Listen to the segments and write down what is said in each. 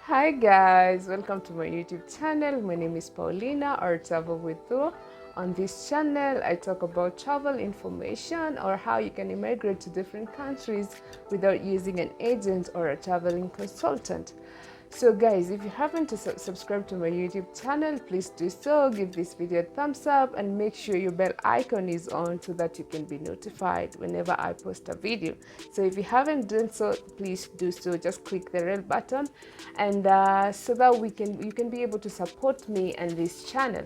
Hi guys, welcome to my YouTube channel. My name is Paulina or Travel with Thu. On this channel, I talk about travel information or how you can immigrate to different countries without using an agent or a traveling consultant. So guys, if you haven't subscribed to my YouTube channel, please do so. Give this video a thumbs up and make sure your bell icon is on so that you can be notified whenever I post a video. So if you haven't done so, please do so. Just click the red button and so that you can be able to support me and this channel.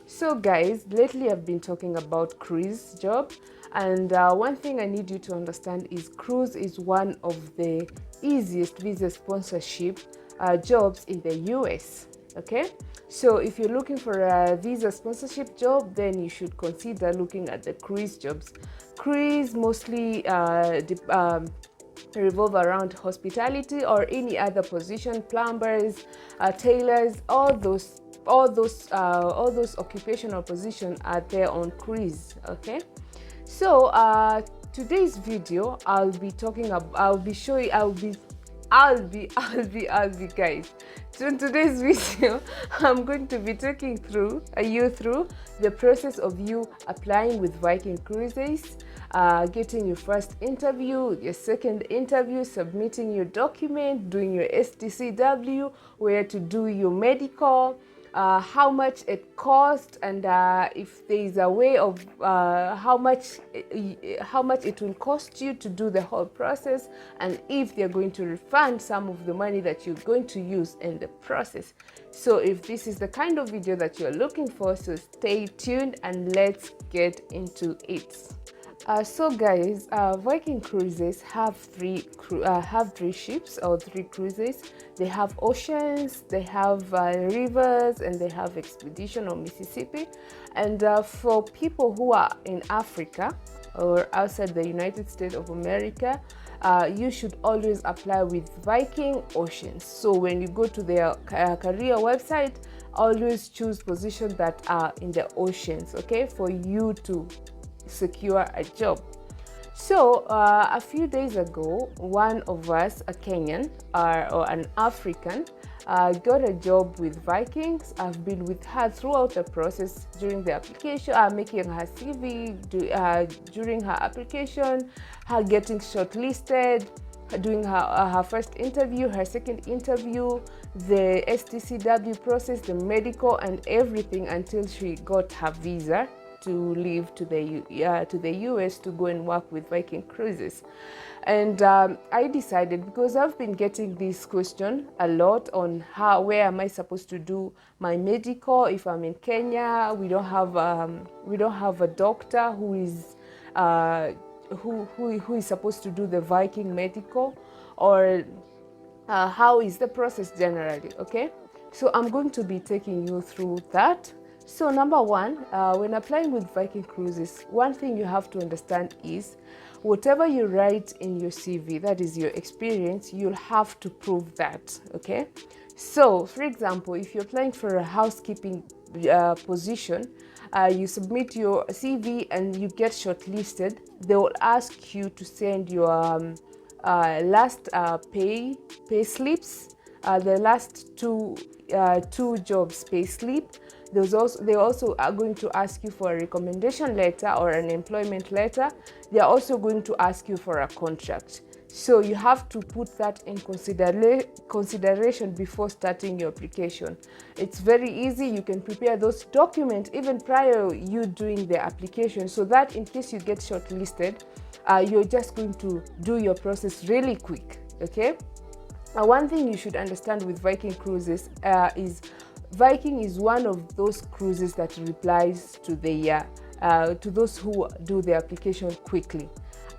So guys, lately I've been talking about cruise job, and one thing I need you to understand is cruise is one of the easiest visa sponsorship jobs in the US. Okay, so if you're looking for a visa sponsorship job, then you should consider looking at the cruise jobs. Cruise mostly revolve around hospitality or any other position, plumbers, tailors, all those occupational positions are there on cruise. Okay, so today's video I'll be talking about, I'll be guys. So in today's video, I'm going to be taking you through the process of you applying with Viking Cruises, getting your first interview, your second interview, submitting your document, doing your STCW, where to do your medical, how much it costs, and if there is a way of how much it will cost you to do the whole process, and if they're going to refund some of the money that you're going to use in the process. So if this is the kind of video that you're looking for, so stay tuned and let's get into it. So guys, Viking Cruises have three ships or three cruises. They have oceans, they have rivers, and they have expedition or Mississippi. And for people who are in Africa or outside the United States of America, you should always apply with Viking Oceans. So when you go to their career website, always choose positions that are in the oceans, okay, for you to secure a job. So a few days ago, one of us, a Kenyan or an African, got a job with Vikings. I've been with her throughout the process during the application, making her CV, during her application, her getting shortlisted, doing her first interview, her second interview, the STCW process, the medical, and everything until she got her visa to leave to the US to go and work with Viking Cruises. And I decided, because I've been getting this question a lot on where am I supposed to do my medical if I'm in Kenya. We don't have a doctor who is who is supposed to do the Viking medical, or how is the process generally. Okay, so I'm going to be taking you through that. So number one, when applying with Viking Cruises, one thing you have to understand is whatever you write in your CV, that is your experience, you'll have to prove that, okay? So for example, if you're applying for a housekeeping position, you submit your CV and you get shortlisted, they will ask you to send your last pay slips, the last two jobs pay slip. They also are going to ask you for a recommendation letter or an employment letter. They are also going to ask you for a contract. So you have to put that in consideration before starting your application. It's very easy. You can prepare those documents even prior you doing the application, so that in case you get shortlisted, you're just going to do your process really quick, okay? One thing you should understand with Viking Cruises is Viking is one of those cruises that replies to to those who do the application quickly.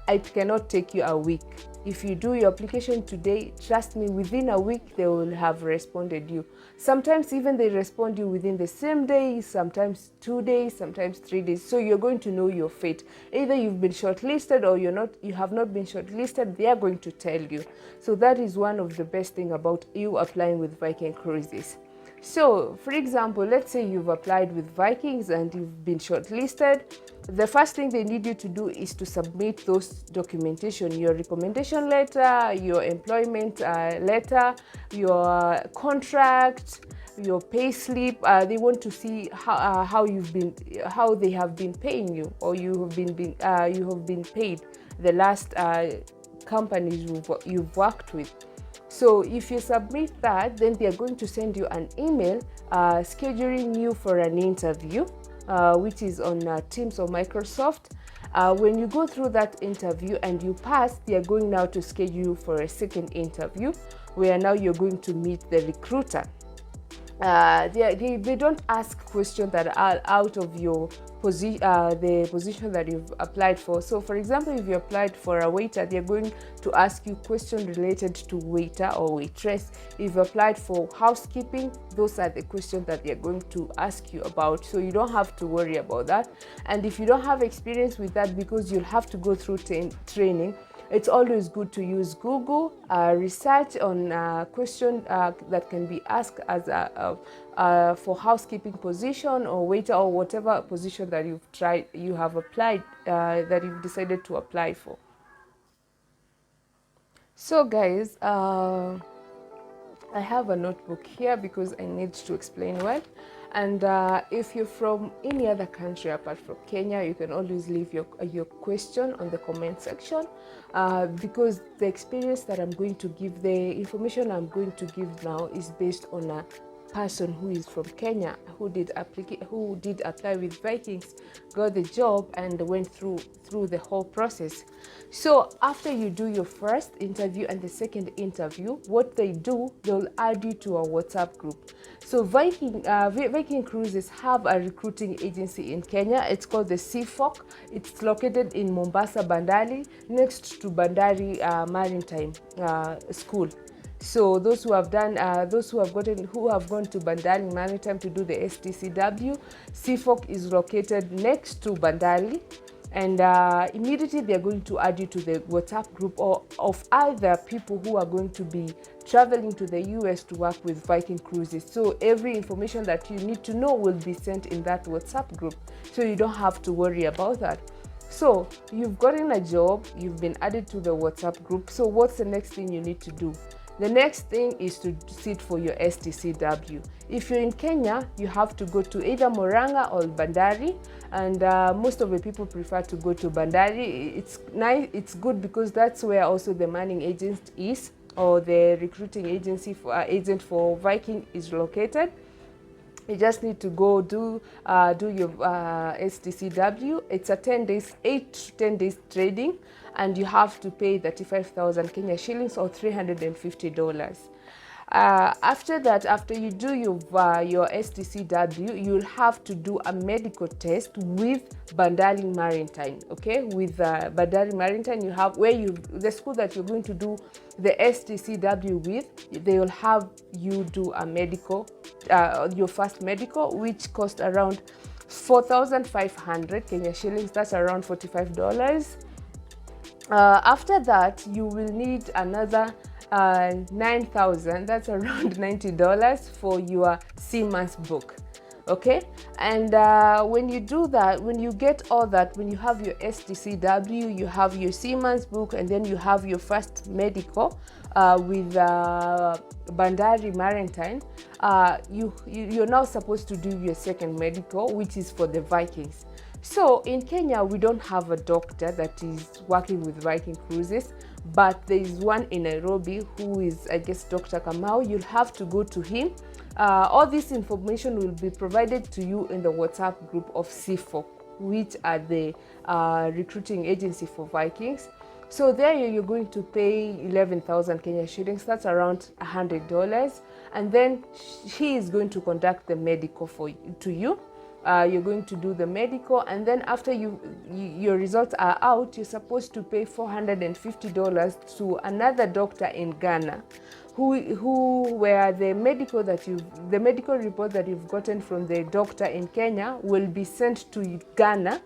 It cannot take you a week. If you do your application today, trust me, within a week they will have responded you. Sometimes even they respond you within the same day, sometimes 2 days, sometimes 3 days. So you're going to know your fate. Either you've been shortlisted or you have not been shortlisted. They are going to tell you. So that is one of the best thing about you applying with Viking Cruises. So for example, let's say you've applied with Vikings and you've been shortlisted. the first thing they need you to do is to submit those documentation, your recommendation letter, your employment letter, your contract, your pay slip. They want to see how they have been paying you, or you have been paid the last companies you've worked with. So if you submit that, then they are going to send you an email scheduling you for an interview, which is on Teams or Microsoft. When you go through that interview and you pass, they are going now to schedule you for a second interview, where now you're going to meet the recruiter. They don't ask questions that are out of your the position that you've applied for. So for example, if you applied for a waiter, they're going to ask you questions related to waiter or waitress. If you applied for housekeeping, those are the questions that they're going to ask you about. So you don't have to worry about that. And if you don't have experience with that, because you'll have to go through training, it's always good to use Google, research on questions that can be asked as for housekeeping position or waiter or whatever position that you have applied, that you've decided to apply for. So guys, I have a notebook here because I need to explain well. And if you're from any other country apart from Kenya, you can always leave your question on the comment section, because the experience that I'm going to give, the information I'm going to give now is based on a person who is from Kenya, who did apply with Vikings, got the job, and went through the whole process. So after you do your first interview and the second interview, what they do, they'll add you to a WhatsApp group. So Viking Cruises have a recruiting agency in Kenya. It's called the CFOC. It's located in Mombasa, Bandari, next to Bandari Maritime School. So those who have gone to Bandari Maritime to do the STCW, CFOC is located next to Bandari, and immediately they're going to add you to the WhatsApp group of other people who are going to be traveling to the US to work with Viking Cruises. So every information that you need to know will be sent in that WhatsApp group, so you don't have to worry about that. So you've gotten a job, you've been added to the WhatsApp group. So what's the next thing you need to do? The next thing is to sit for your STCW. If you're in Kenya, you have to go to either Murang'a or Bandari, and most of the people prefer to go to Bandari. It's nice, it's good because that's where also the manning agent is, or the recruiting agency for agent for Viking is located. You just need to go do your STCW. It's a 8 to 10 days trading, and you have to pay 35,000 Kenya shillings or $350. After that, after you do your STCW, you'll have to do a medical test with Bandari Maritime. Okay, with Bandari Maritime, you have the school that you're going to do the STCW with. They will have you do a medical, your first medical, which cost around 4,500 Kenya shillings. That's around $45. After that, you will need another 9,000, that's around $90 for your seaman's book. Okay, and when you do that, when you get all that, when you have your STCW, you have your seaman's book, and then you have your first medical with Bandari Maritime, you're now supposed to do your second medical, which is for the Vikings. So in Kenya, we don't have a doctor that is working with Viking Cruises, but there is one in Nairobi who is, I guess, Dr. Kamau. You'll have to go to him. All this information will be provided to you in the WhatsApp group of CFOC, which are the recruiting agency for Vikings. So there you're going to pay 11,000 Kenya shillings. That's around $100. And then he is going to conduct the medical to you. You're going to do the medical, and then after your results are out, you're supposed to pay $450 to another doctor in Ghana, where the medical report that you've gotten from the doctor in Kenya will be sent to Ghana,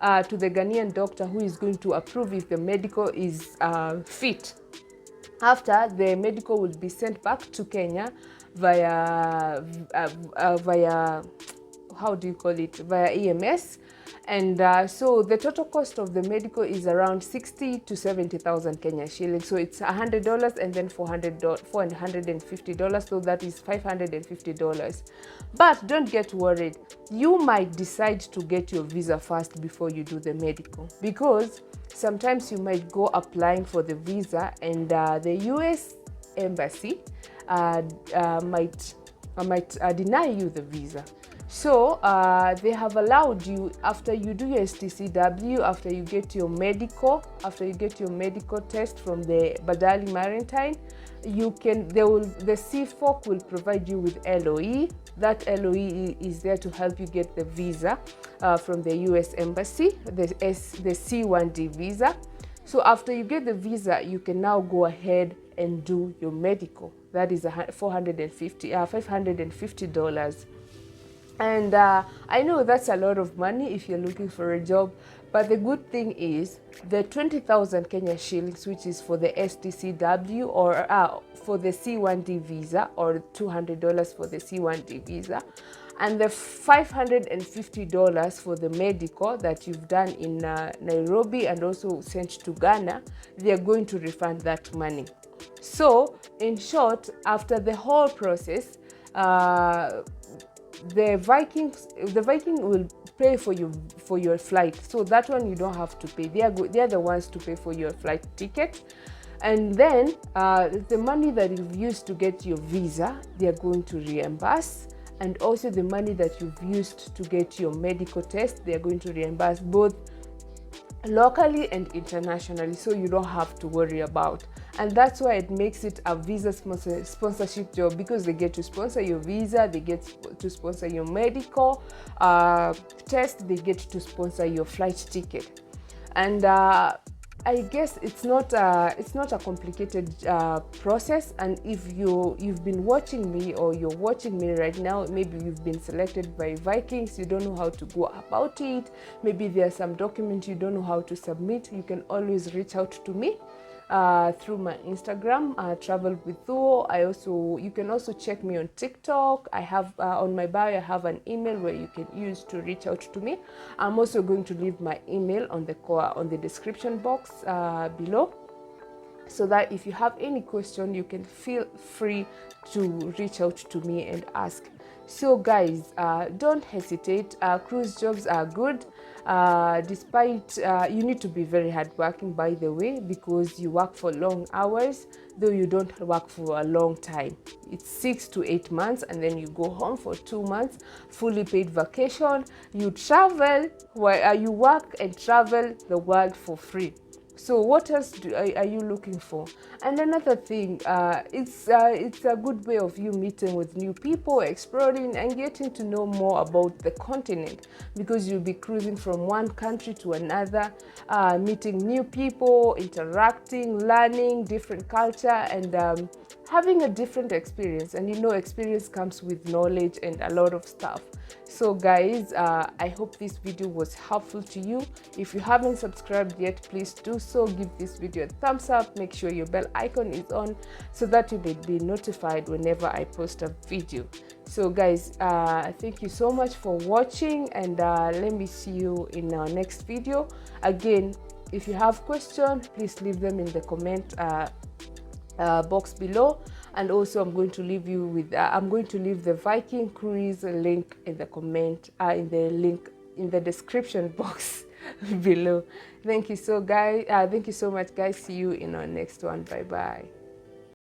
to the Ghanaian doctor, who is going to approve if the medical is fit. After, the medical will be sent back to Kenya via how do you call it, via EMS. And so the total cost of the medical is around 60 to 70,000 Kenya shillings. So it's $100 and then $450, so that is $550. But don't get worried, you might decide to get your visa first before you do the medical, because sometimes you might go applying for the visa and the US embassy might deny you the visa. So they have allowed you, after you do your STCW, after you get your medical test from the Badali Maritime, the CFOC will provide you with LOE. That LOE is there to help you get the visa from the US embassy, the C1D visa. So after you get the visa, you can now go ahead and do your medical. That is $550. And I know that's a lot of money if you're looking for a job, but the good thing is the 20,000 Kenya shillings, which is for the STCW or for the C1D visa, or $200 for the C1D visa, and the $550 for the medical that you've done in Nairobi and also sent to Ghana, they are going to refund that money. So in short, after the whole process, the Viking will pay for your flight. So that one you don't have to pay. They are the ones to pay for your flight ticket. And then the money that you've used to get your visa, they are going to reimburse. And also the money that you've used to get your medical test, they are going to reimburse, both locally and internationally, so you don't have to worry about. And that's why it makes it a visa sponsorship job, because they get to sponsor your visa, they get to sponsor your medical test, they get to sponsor your flight ticket. And I guess it's not a complicated process. And if you've been watching me, or you're watching me right now, maybe you've been selected by Vikings, you don't know how to go about it, maybe there's some document you don't know how to submit, you can always reach out to me through my Instagram, Travel with Thuo. You can also check me on TikTok. I have on my bio, I have an email where you can use to reach out to me. I'm also going to leave my email on the description box below, so that if you have any question, you can feel free to reach out to me and ask. So guys, don't hesitate. Cruise jobs are good, despite you need to be very hardworking, by the way, because you work for long hours, though you don't work for a long time. It's 6 to 8 months, and then you go home for 2 months, fully paid vacation. You travel, you work and travel the world for free. So what else are you looking for? And another thing, it's a good way of you meeting with new people, exploring and getting to know more about the continent, because you'll be cruising from one country to another, meeting new people, interacting, learning different culture, and having a different experience. And experience comes with knowledge and a lot of stuff. So guys, I hope this video was helpful to you. If you haven't subscribed yet, please do so. Give this video a thumbs up, make sure your bell icon is on, so that you may be notified whenever I post a video. So guys, thank you so much for watching, and let me see you in our next video. Again, if you have questions, please leave them in the comment box below. And also I'm going to leave you with the Vikingcruise link in the comment, in the description box below. Thank you so much guys. See you in our next one. Bye bye.